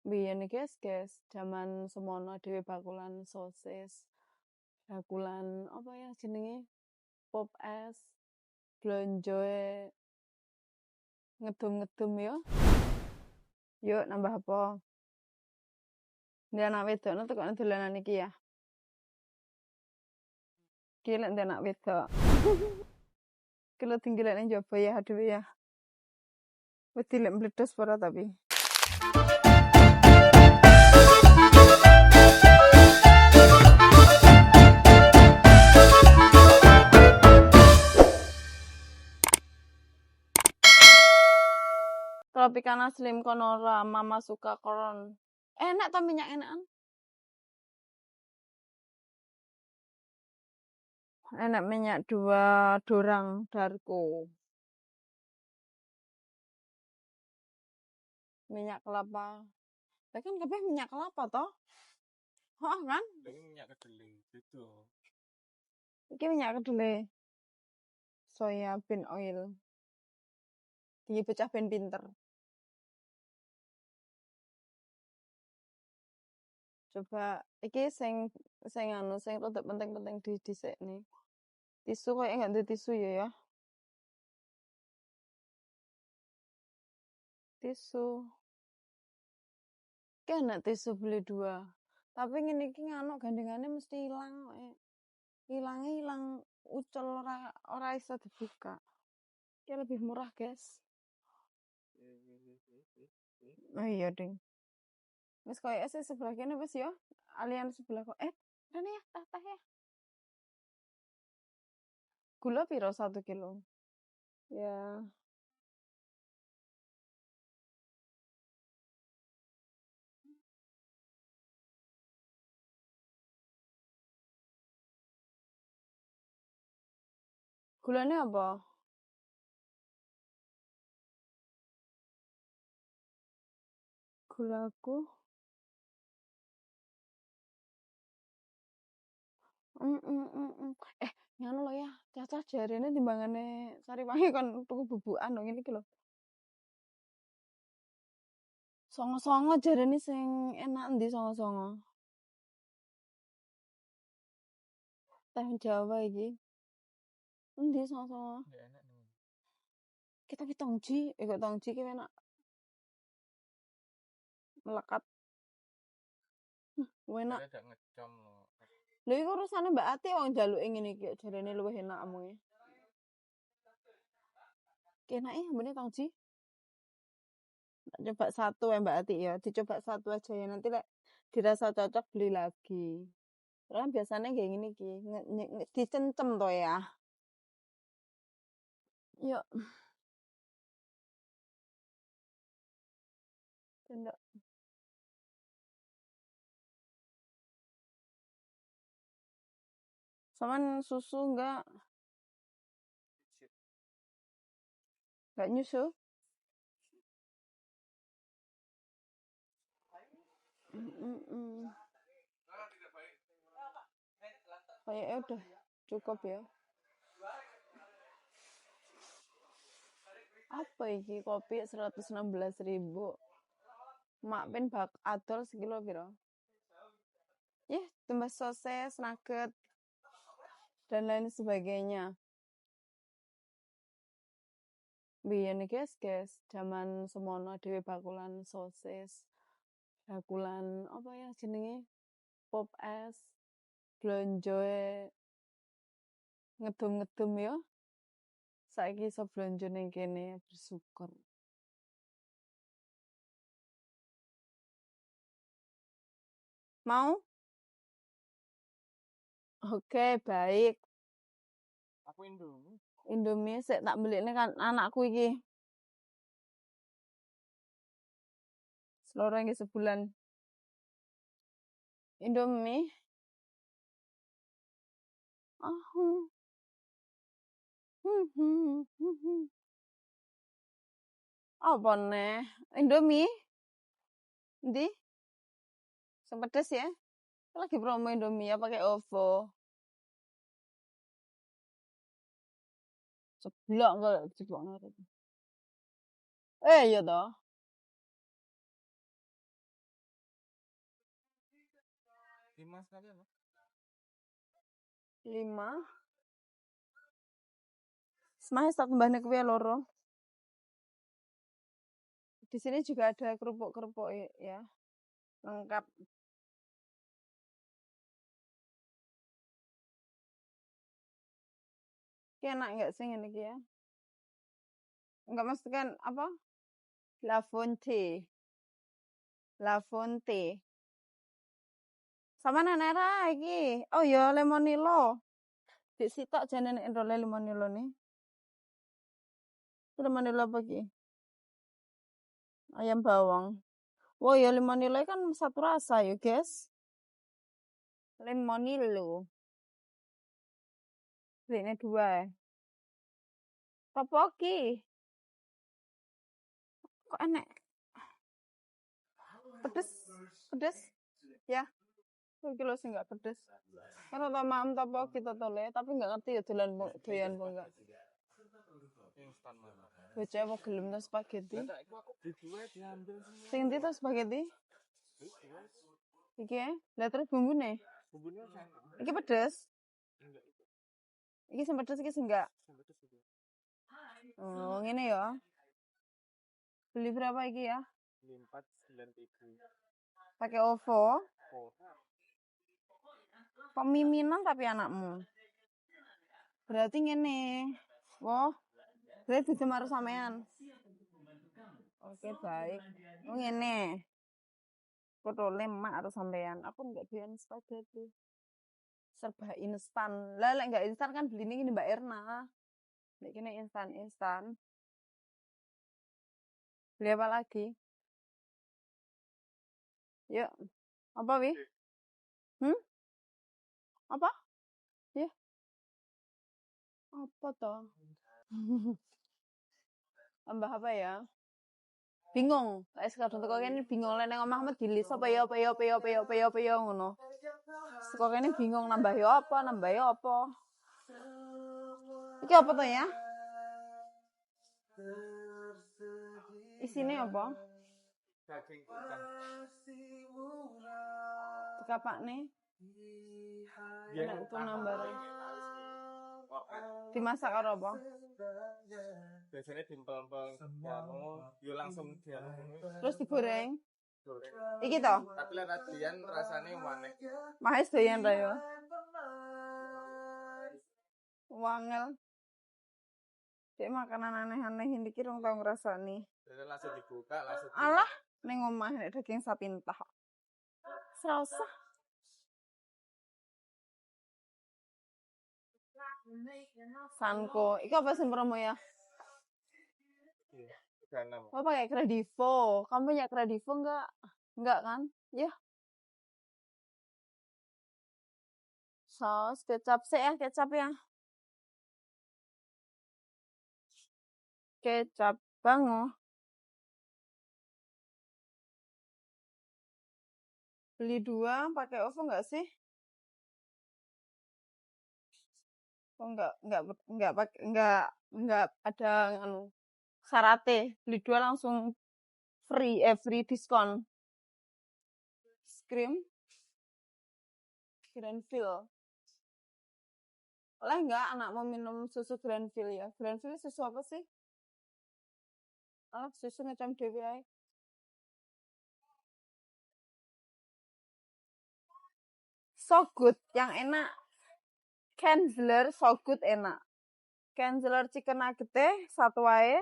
Biyen iki guys, jaman semono dhewe bakulan sosis, bakulan apa ya jenenge? Pop es, blonjoe ngedum-ngedum ya. Yuk nambah apa? Ndek anak wedok tekokne dolanan iki ya. Iki lek ndek anak wedok. Iki lho tinggalane njaba ya dhewe ya. Wedi lek meledos ora tapi. Tropicana Slim Conora, Mama suka koron. Enak ta minyak enakan? Enak minyak 2 dorang Darko. Minyak kelapa. Lah kan kabeh minyak kelapa toh? Heeh kan? Ini minyak kedelai gitu. Iki minyak kedelai. Soya bean oil. Iki pecah ben pinter. Coba iki sing rada penting-penting didhisikne. Tisu koyo enggak ada tisu ya. Tisu. Kan enak tisu beli 2. Tapi ngene iki nganu gandengane mesti ilang kok. Ilang ucul ora iso dibuka. Iki lebih murah, guys. Oh iya, Ding. Wis koyo es sebelah kene wis ya. Alian sebelah kok. Rene ya, tah ya. Gula piro 1 kilo? Ya. Gulane apa? Gulaku. Nganu lho ya, Caca jarene timbangane Sariwangi kon tuku bubukan lho ngene iki lho. Songo-songo jarene sing enak endi songo-songo? Teh Jawa iki. Endi songo-songo? Nggak enak nih. Kita tongji, kok tongji ki enak. Melekat. Enak. Ada ngecom loh. Lha iku urusane Mbak Ati wong jaluke ngene iki jarene luwih enak amunge. Kenake ambene tongji. Coba 1 ya Mbak Ati ya, dicoba 1 aja ya nanti lek dirasa cocok beli lagi. Kan biasanya kayak gini ki, dicencem toh ya. Yuk. Sendok. Saman susu enggak? Enggak nyusu? Kayaknya udah cukup ya. Apa iki kopi 116.000. Mak ben bak adol sekilo piro? Tambah sosis, nugget dan lain sebagainya. Biyen iki guys, jaman semono dhewe bakulan sosis. Bakulan apa ya jenenge? Pop es, blonjoe ngedum-ngedum ya. Saiki iso blonjo ning kene, bersyukur. Mau? Oke, baik. Aku Indomie. Indomie sik tak belikne kan anakku iki. Seloro iki sebulan. Indomie. Apa nih? Indomie? Ndi? Sing pedes ya? Lagi promo Indomie ya pakai OVO. Seblak enggak jeblok ngarep. Iya toh. 5 sekali apa? 5. Semahe tak tambahne kuwi loro. Di sini juga ada kerupuk-kerupuk ya. Lengkap. Ki enak enggak sih ngene iki ya? Enggak mesti kan apa? La Fonte. La Fonte. Sama nenera iki. Oh ya lemonilo. Dik sitok jane nek ndole lemonilo nih. Lemonilo apa iki? Ayam bawang. Oh ya lemonilo kan satu rasa ya, guys. Lemonilo. Belinya 2. Apa iki? Kok enak? Pedes? Pedes? Ya. Iki lho sing enggak pedes. Kan ta mam apa kita tole, tapi enggak ngerti ya doyan apa enggak. Instan mana? Bocah mau gelem to spaghetti. Tak iku aku beli 2 diambil semua. Sing ndi to spaghetti? Iki ya? Lah terus bumbune? Bumbunya saya Iki pedes? enggak itu. Iki sing pedes iki sing enggak. Sampai itu juga. Oh, ngene ya. Beli berapa iki ya? 493. Pakai OVO. Oh. Pemiminan tapi anakmu. Berarti ngene. Wah. Berarti dudu marang sampean. Oke, baik. Oh ngene. Fotole mak harus sampean. Aku enggak doyan spaghetti. Serba instan. Lah lek enggak instan kan beli ini Mbak Erna. Nek kene instan. Beli apa lagi? Yuk. Apa wi? Apa? Ya. Apa toh? Tambah apa ya? Bingung. Kayak sekarang teko kene bingung lek nang omah dilis apa ya ngono. Teko kene bingung nambah ya apa. Iki apa to ya? Isine apa? Daging ikan. Tekapakne. Enak tuh nambare. Dimasak karo apa? Biasanya diempel-empel yo langsung dianu. Terus digoreng. Goreng. Iki to? Tapi lek radian rasane maneh. Mahes doyan ta yo. Wangel. Cek makanan aneh-aneh ini kira tau ngrasani. Jadi langsung dibuka, langsung Alah, ning omah nek daging sapi entah. Serasa. Sanko, itu apa sih promo ya? Iya, 36. Oh, pakai Kredivo. Kamu punya Kredivo enggak? Enggak kan? Ya. Saus kecap sih ya, kecap ya. Kecap bango. Beli 2 pakai OVO enggak sih? Oh enggak ada anu syaratnya. Beli 2 langsung free diskon. Krim Granville. Oleh enggak anak mau minum susu Granville ya? Granville susu apa sih? Susu ngecam dewe ae. So good, yang enak. Kenzler so good enak. Kenzler chicken nugget satu wae.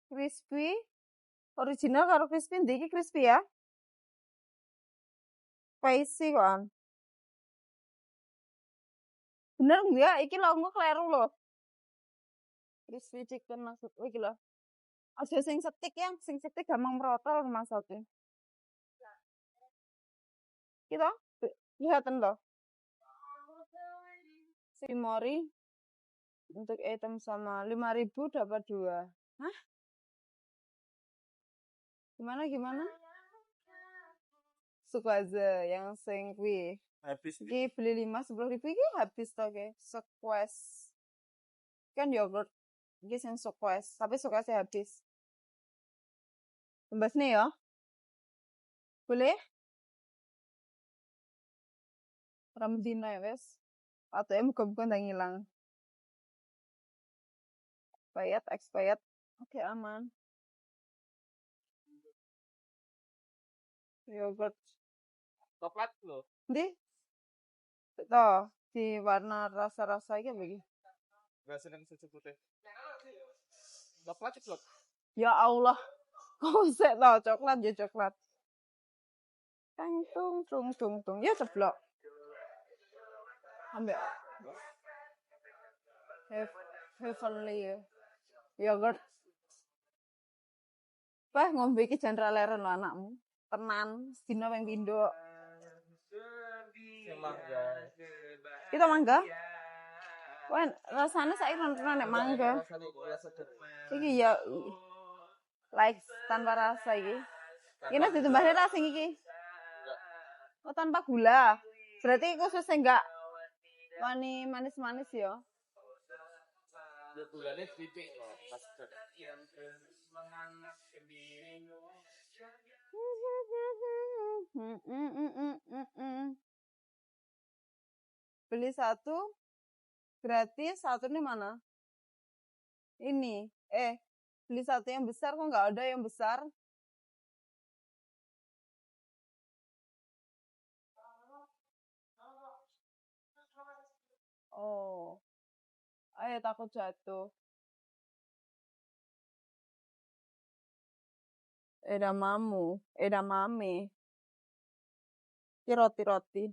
Crispy. Original karo crispy ndi iki crispy ya? Spicy kan. Bener enggak? Iki lho engko kleru lho. Crispy chicken nugget iki lho. Aja sing setik ya, sing setik gampang merotol maksudnya. Kita lihatan loh. Simori untuk item sama 5.000 dapat 2. Hah? Gimana? Sukaze yang sing kuwi. Habis Iki beli 5 10.000 iki habis to ke. Squash. Kan yogurt. Iki sing squash, tapi squash habis. Tembas nih ya. Boleh? Ramdina ya wes. Atau muka-muka ndang hilang. Expired. Oke, aman. Yogurt. Coklat loh. Di? Toh, di warna rasa-rasa iki apa iki? Rasa yang susu putih. Coklat coklat. Ya Allah. Kok sik toh coklat ya coklat. Tang tung. Ya ceblok. Ambek Heavenly yogurt. Wah, ngombe iki jan ra leren lho anakmu. Tenan, sedina ping pindho. Mangga. Kita mangga? Wah, rasanya saiki ron nek mangga. Rasanya gula seger. Iki ya like tanpa rasa iki. Ini ditambahne rasa iki. Oh, tanpa gula. Berarti khusus enggak wani manis-manis ya. Ya gulanya sedikit loh, pas seger. Beli satu gratis, satu ini mana? Ini. Beli satu yang besar kok nggak ada yang besar? Oh. Ayo takut jatuh. Edamame. Ini roti-roti.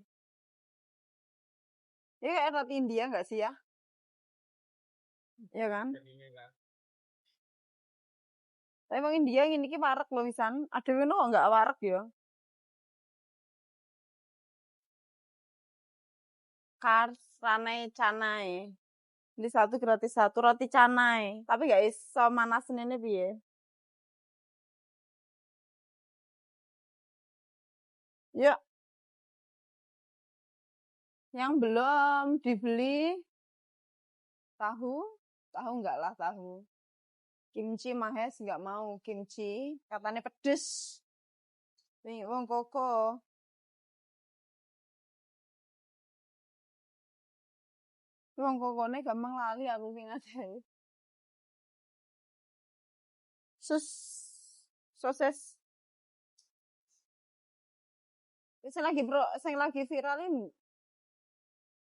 Ini kayak roti India nggak sih ya? Iya kan? Tapi emang India ini ki warak loh misan. Ada yang nggak warak ya? Kars, ranai, canai. Beli satu gratis satu roti canai. Tapi nggak iso manasin ini piye? Yuk. Yang belum dibeli tahu enggak lah tahu. Kimchi Mahes enggak mau kimchi, katanya pedes. Nih wong koko. Wong kokone gampang lali aku ki ngajari. Sosis. Sing lagi viral ini.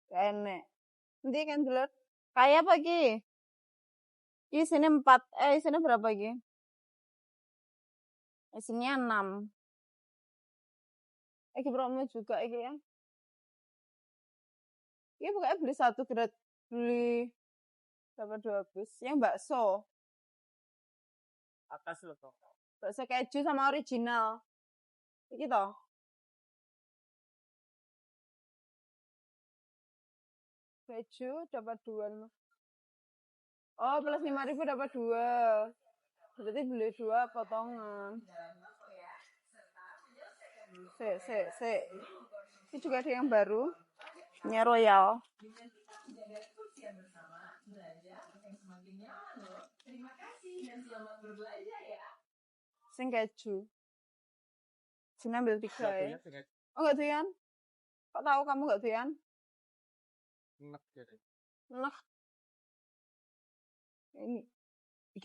Enek. Nanti kan dulu. Kayak apa ki? Isinya 4. Isinya berapa ki? Isinya 6. Iki promo juga iki ya. Ini pokoknya beli satu gratis. Beli berapa 2 bus. Yang bakso. Atas loh toh. Bakso keju sama original. Iki toh. Keju dapat 2. Oh, plus 5.000 dapat 2. Berarti beli 2 potongan. Sik. Ini juga ada yang baru. Nya Royal. Sing keju. Sini ambil 3 ya. Oh, enggak doyan? Kok tahu kamu enggak doyan? Enak jadi. Enak. Ini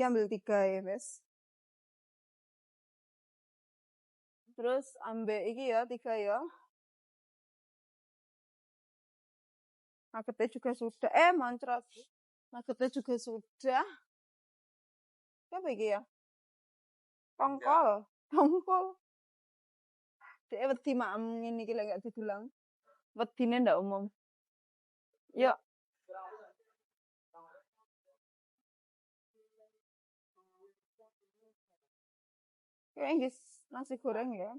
ambil 3 ya, Mas. Terus ambil iki ya 3 ya. Nuggetnya juga sudah. Moncrot. Nuggetnya juga sudah. Apa iki ya? Tongkol. Dia wedi maem ngene iki lek gak didulang. Wedine ndak umum. Yuk. Kayaknya nasi goreng ya.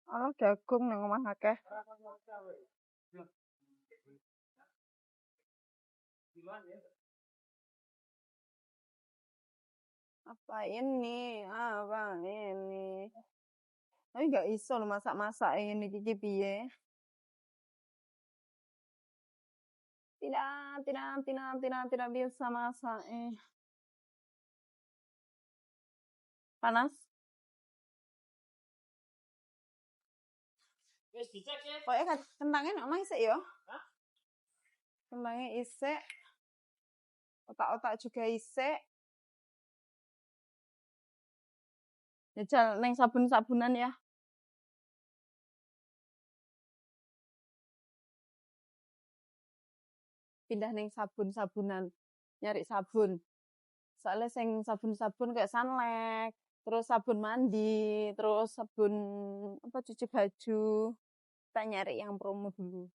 Oh, jagung nang omah akeh. Apa ini? Tapi nggak iso lo masak-masak ini iki piye. Tidak bisa masak. Panas? Pokoknya kentangnya nek omah isik ya. Kentangnya isik. Otak-otak juga isik. Jajal neng sabun-sabunan ya. Pindah neng sabun-sabunan. Nyari sabun. Soalnya sing sabun-sabun kayak Sunlight, terus sabun mandi, terus sabun apa cuci baju. Kita nyari yang promo dulu.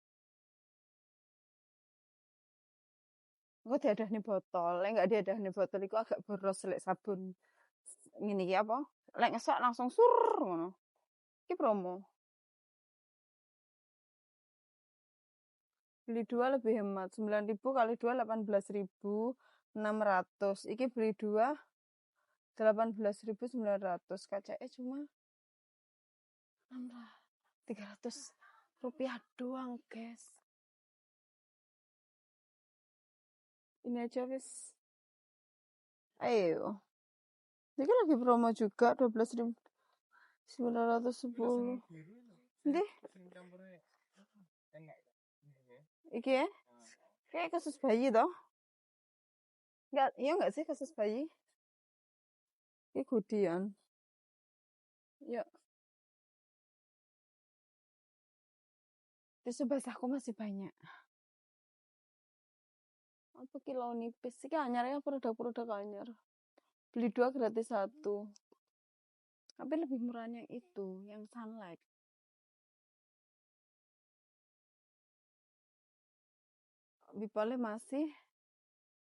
Engko diadahne botol, lek enggak diadahne botol iku agak boros lek sabun. Ngene iki apa? Lek ngesok langsung sur ngono. Iki promo. Beli 2 lebih hemat. 9.000 kali 2 18.600. Iki beli 2 18.900. Kacake cuma 300 rupiah doang, guys. Ini aja wis. Ayo. Ini lagi promo juga 12.910. Ndi? Iki ya? Kayak khusus bayi toh? Enggak, iya enggak sih khusus bayi? Ini gudian. Ya. Tisu basahku masih banyak. Apa kilo nipis sih anyar ya, produk-produk anyar. Beli 2 gratis 1. Tapi lebih murahnya itu yang Sunlight. Bipolnya masih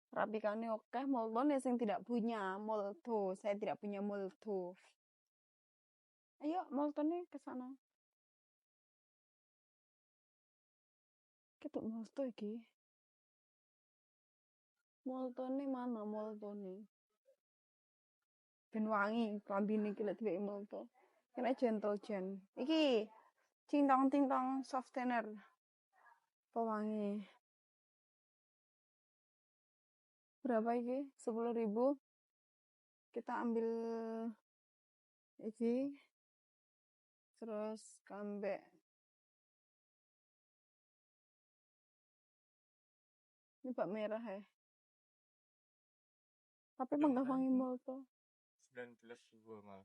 rapikannya oke. Molton ya yang tidak punya Molto. Saya tidak punya Molto. Ayo Moltonnya ke sana. Kita Molto iki. Moltonnya mana Moltonnya? Ben wangi klambine iki lek dheweke Molto. Kena Gentle Gen. Iki cintong-cintong softener. Pewangi. Berapa iki? 10.000. Kita ambil iki. Terus kambek. Ini bak merah ya. Tapi mangga wangi Molto. 19.2 malah.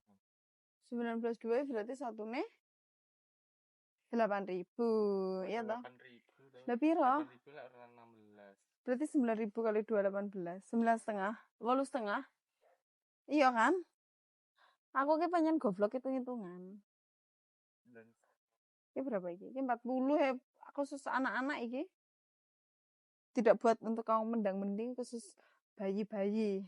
19.2 berarti satu nih 8.000. Iya toh? 8.000. Lah piro? 8.000 lah 16. Berarti 9.000 kali 2 18. 9,5. 8,5. Iya kan? Aku ki pengen goblok hitung-hitungan. Ini berapa iki? Ini 40 ya. Khusus anak-anak iki. Tidak buat untuk kaum mendang-mending, khusus bayi-bayi.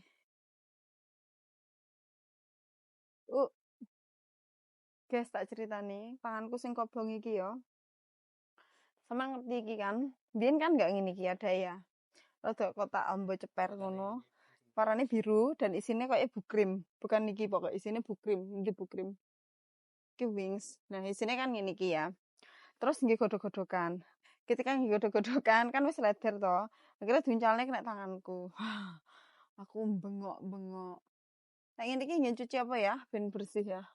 Guys, tak cerita nih, tanganku sing kobong iki ya. Sama ngerti iki kan? Biyen kan enggak ngene iki ada ya. Rada kotak ambo ceper ngono. Warnane biru dan isinya kayak bukrim. Bukan iki pokok isinya bukrim, ini bukrim. Iki wings. Nah, isinya kan ngene iki ya. Terus nggih godhog-godhogan. Ketika nggih godhog-godhogan kan wis leder to. Akhirnya diuncalne kena tanganku. Aku bengok-bengok. Nah, ngene iki nggih cuci apa ya? Ben bersih ya.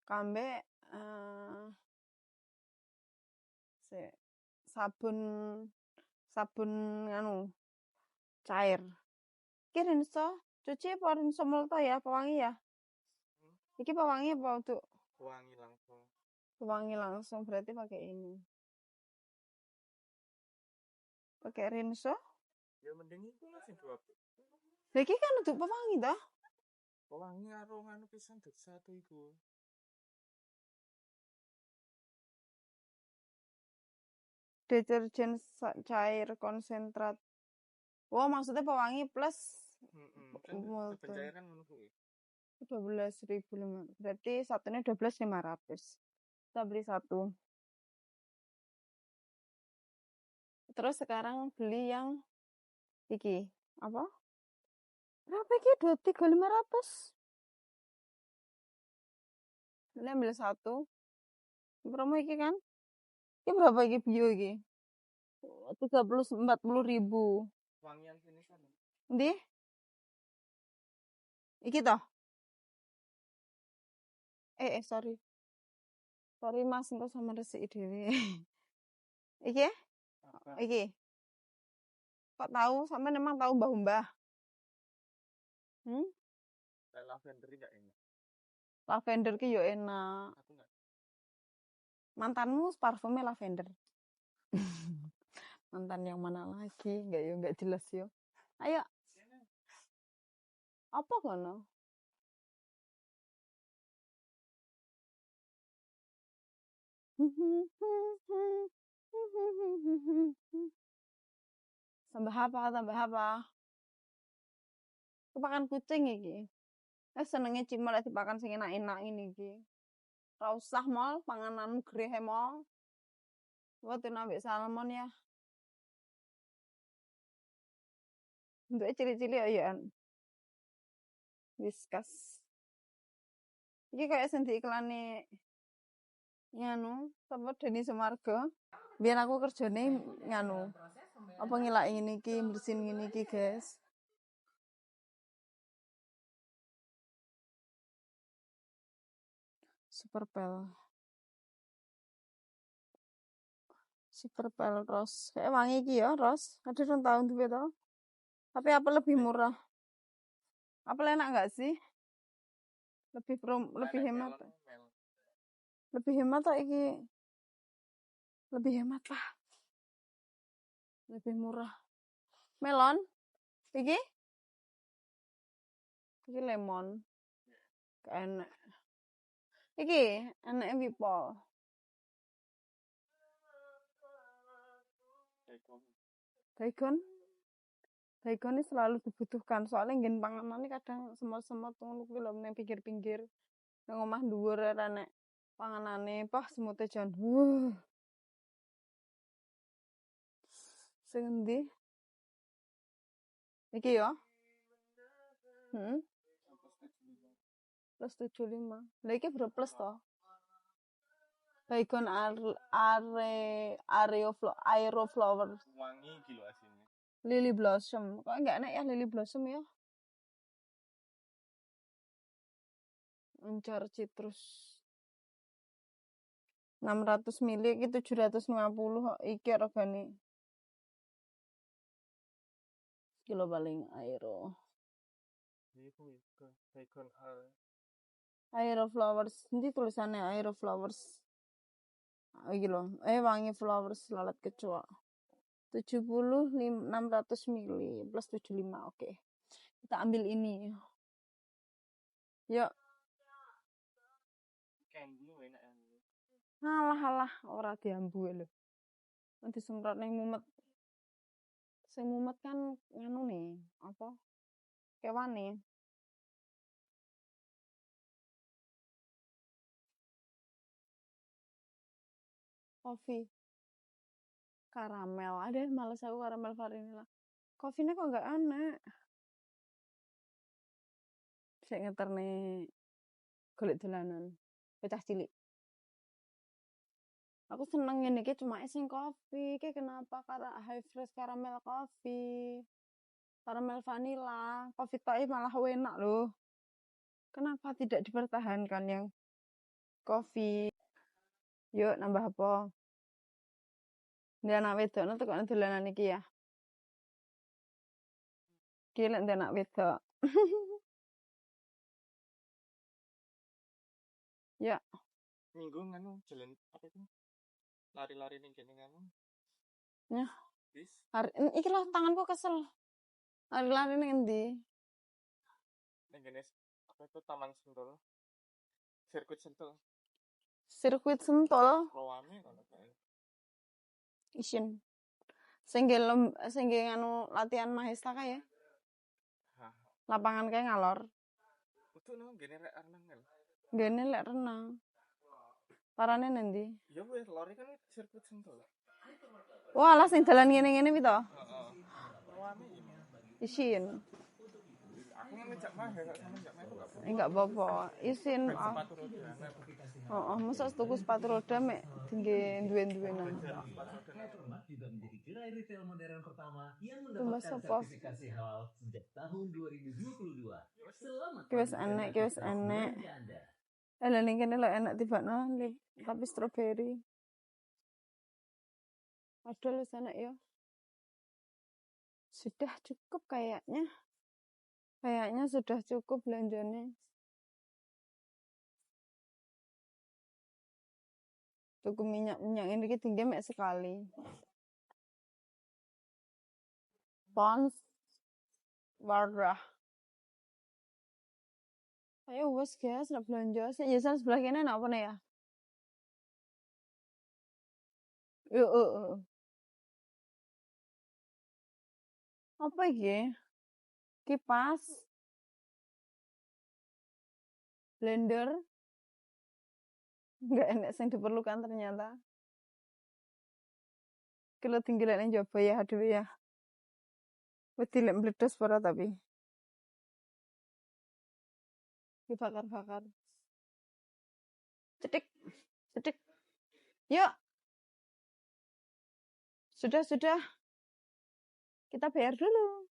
Kambek sabun nganu cair. Iki rinso cuci apa rinso Molto ya, pewangi ya? Iki pewangi apa untuk? Pewangi langsung. Pewangi langsung berarti pakai ini. Pakai rinso? Ya mending itu lah sing 2. Iki kan untuk pewangi toh? Pewangi karo nganu pisan dadi satu iku. Deterjen cair konsentrat. Oh, maksudnya pewangi plus Molto. Pencairan ngono kuwi. 12.500. Berarti satunya 12.500. Kita beli satu. Terus sekarang beli yang iki. Apa? Berapa iki? 23.500. Ini ambil satu. Promo iki kan? Ini berapa iki bio iki? 40-40.000. Wangian sini kan. Ndi? Iki toh? Sorry. Sorry Mas, engko sama resiki dhewe. Iki ya? Apa? Iki. Kok tahu? Sampe memang tahu Mbah-mbah. Lavender enggak enak. Lavender ki yo enak. Aku enggak. Mantanmu parfumnya lavender. Mantan yang mana lagi? Enggak jelas yo. Ayo. Apa kono? Tambah apa? Kepakan kucing iki. Senenge cimol lek dipakan sing enak-enak ini iki. Ora usah mol pangananmu greh mol. Buat ambek salmon ya. Bentuknya cilik-cilik ya. Whiskas. Iki kayak sing diiklane nganu, sapa Deni Sumargo. Biar aku kerjane nganu. Apa ngilak ngene iki, bersihin ngene iki, guys. Super Pel Rose. Kayak wangi iki ya, Rose. Ada rong tahun duwe to. Tapi apa lebih murah? Apa enak enggak sih? Lebih hemat. Lebih hemat tak iki? Lebih hemat lah. Lebih murah. Melon? Iki? Iki lemon. Enak. Iki enak Wipol. Baygon ini selalu dibutuhkan. Soalnya nggen panganan ini kadang semut-semut ngono kuwi lho nang pinggir-pinggir. Nang omah dhuwur nek panganane, pah semute jan. Sing endi? Iki ya? Plus 75. Lah iki bro plus to. Baygon Aeroflower. Wangi gitu asine. Lily Blossom. Kok enggak enak ya Lily Blossom ya? Encar citrus. 600 ml iki 750 kok iki regane. Kilo paling Aero. Baygon Aeroflowers. Ini tulisannya Aeroflowers. Iki lho, wangi flowers lalat kecoa. 70 600 ml plus 75. Oke. Kita ambil ini. Yuk. Kendu enak ya. Alah ora diambu lho. Nanti semprot ning mumet. Sing mumet kan nganu nih, apa? Kewane. Kopi. Karamel. Ada males aku karamel vanilla. Kopinya kok enggak enak. Sik ngeterne golek dolanan. Pecah cilik. Aku seneng ngene iki cuma sing kopi. Iki kenapa high fresh caramel coffee? Caramel vanilla, coffee toy malah enak loh. Kenapa tidak dipertahankan yang coffee? Yuk nambah apa? Dia anak wedok nang tekok dolanan iki ya. Iki lek anak wedok. Ya. Minggu nganu jalan apa itu? Lari-lari ning kene nganu. Ya. Bis. Iki lho tanganku kesel. Lari-lari ning endi? Ning kene apa itu Taman Sentul. Sirkuit Sentul. Sirkuit Sentul. Rowane kono kae. Isin. Sing nganu latihan Mahesta kae ya. Lapangan kae ngalor. Utuh no gene rek renang lho. Gene lek renang. Parane nendi? Ya wis lori kan sirkuit Sentul. Wah, lah sing dalan ngene-ngene pi to. Heeh. Rowane Isin. Aku ngejak mah ya sama ngejak mah enggak apa-apa. Enggak apa-apa. Isin. Sepatu roda. Heeh, mosok tuku sepatu roda mek tinggi duwe-duwenan. Juga menjadi gerai retail modern pertama yang Mas mendapatkan apa? sertifikasi halal sejak tahun 2022. Selamat Ki wis enek. belanja Anda. Lah ning kene lho enak tibakno tapi stroberi. Padahal wis enak ya. Sudah cukup kayaknya. Kayaknya sudah cukup belanjanya. Tuku minyak ini tinggi mek sekali. Pons Wardah. Ayo wes guys, nak belanja. Ya sebelah kene nak apa nih ya? Apa iki? Kipas. Blender. Enggak enak yang diperlukan ternyata. Kalau tinggalan yang coba ya aduh ya. Wedi lek meledos para tapi. Dibakar-bakar. Cedik. Cedik. Yuk. Sudah. Kita bayar dulu.